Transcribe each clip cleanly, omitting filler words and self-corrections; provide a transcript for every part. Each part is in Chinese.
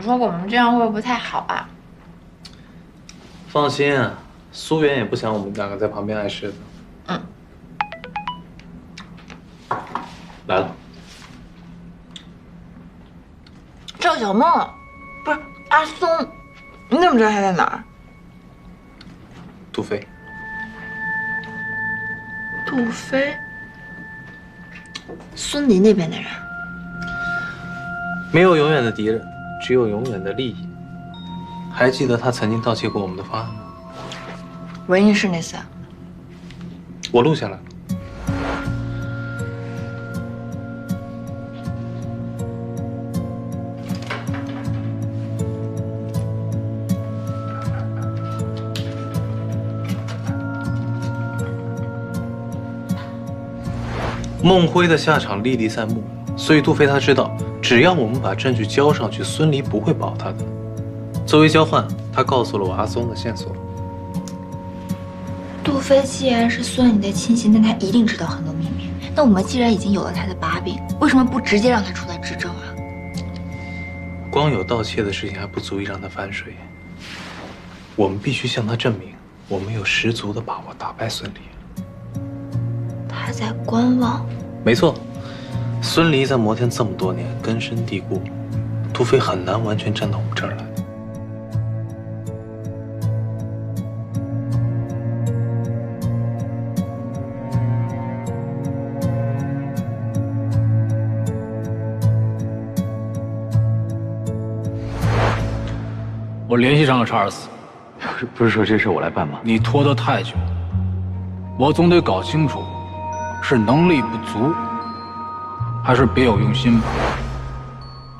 说我们这样会不会不太好啊？放心啊，苏媛也不想我们两个在旁边碍事的。嗯。来了。赵小梦，不是阿松，你怎么知道他在哪儿？杜飞。杜飞，孙离那边的人。没有永远的敌人，只有永远的利益。还记得他曾经盗窃过我们的方案吗？文印室那次。我录下来了。孟辉的下场历历在目，所以杜飞他知道，只要我们把证据交上去，孙离不会保他的。作为交换，他告诉了我阿松的线索。杜飞既然是孙离的亲信，那他一定知道很多秘密。那我们既然已经有了他的把柄，为什么不直接让他出来指证啊？光有盗窃的事情还不足以让他反水，我们必须向他证明，我们有十足的把握打败孙离。他在观望。没错，孙离在摩天这么多年根深蒂固，杜飞很难完全站到我们这儿来。我联系上了查尔斯。不是说这事我来办吗？你拖得太久，我总得搞清楚，是能力不足，还是别有用心吧。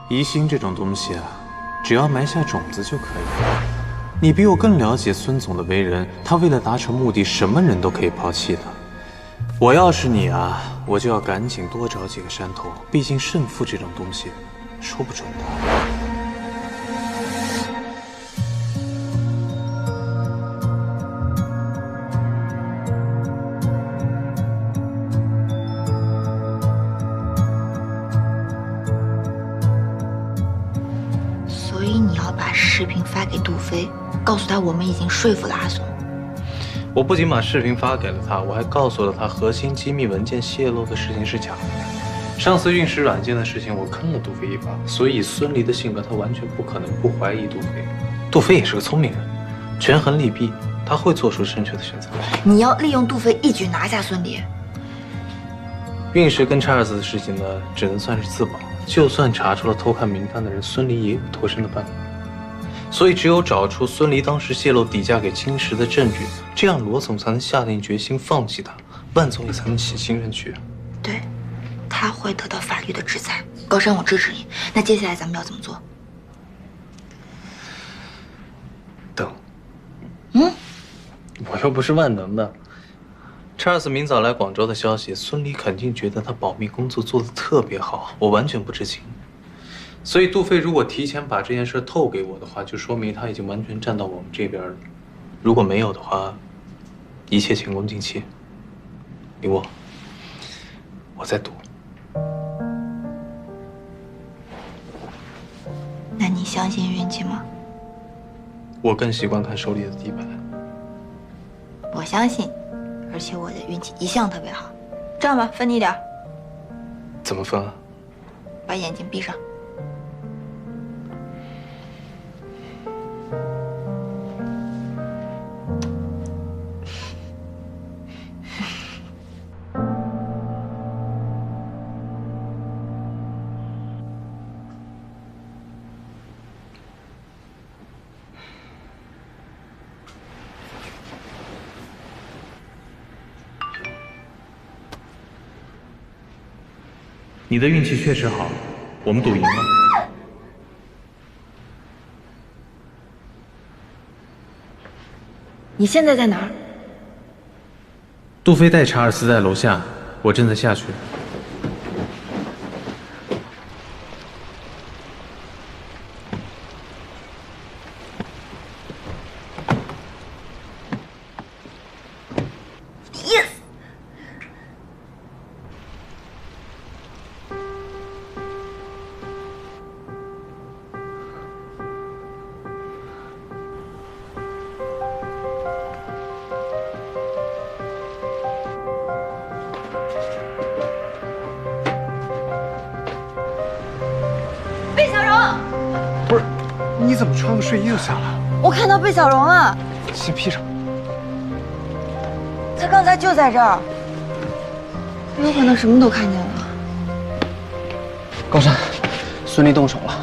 疑心这种东西啊，只要埋下种子就可以了。你比我更了解孙总的为人，他为了达成目的，什么人都可以抛弃的。我要是你啊，我就要赶紧多找几个山头，毕竟胜负这种东西，说不准的。所以你要把视频发给杜飞，告诉他我们已经说服了阿松。我不仅把视频发给了他，我还告诉了他核心机密文件泄露的事情是假的。上次运势软件的事情，我坑了杜飞一把，所以以孙离的性格，他完全不可能不怀疑杜飞。杜飞也是个聪明人，权衡利弊，他会做出正确的选择。你要利用杜飞一举拿下孙离。运势跟查尔斯的事情呢，只能算是自保。就算查出了偷看名单的人，孙离也有脱身的办法。所以只有找出孙离当时泄露底价给金石的证据，这样罗总才能下定决心放弃他，万总也才能洗清人去。对，他会得到法律的制裁。高山，我支持你。那接下来咱们要怎么做？等。嗯？我又不是万能的。查尔斯明早来广州的消息，孙离肯定觉得他保密工作做得特别好，我完全不知情。所以杜飞如果提前把这件事透给我的话，就说明他已经完全站到我们这边了。如果没有的话，一切前功尽弃。你问我在赌。那你相信运气吗？我更习惯看手里的底牌。我相信，而且我的运气一向特别好。这样吧，分你一点。怎么分啊？把眼睛闭上。你的运气确实好，我们赌赢了。你现在在哪儿？杜飞带查尔斯在楼下，我正在下去。你怎么穿个睡衣就下来了？我看到贝小荣了，先披上。他刚才就在这儿，有可能什么都看见了。高山，孙俪动手了。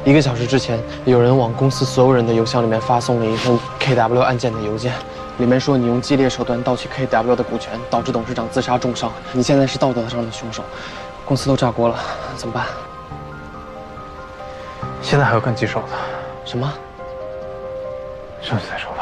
1个小时之前，有人往公司所有人的邮箱里面发送了一份 KW 案件的邮件，里面说你用激烈手段盗取 KW 的股权，导致董事长自杀重伤，你现在是道德上的凶手，公司都炸锅了，怎么办？现在还有更棘手的。什么？上去再说吧。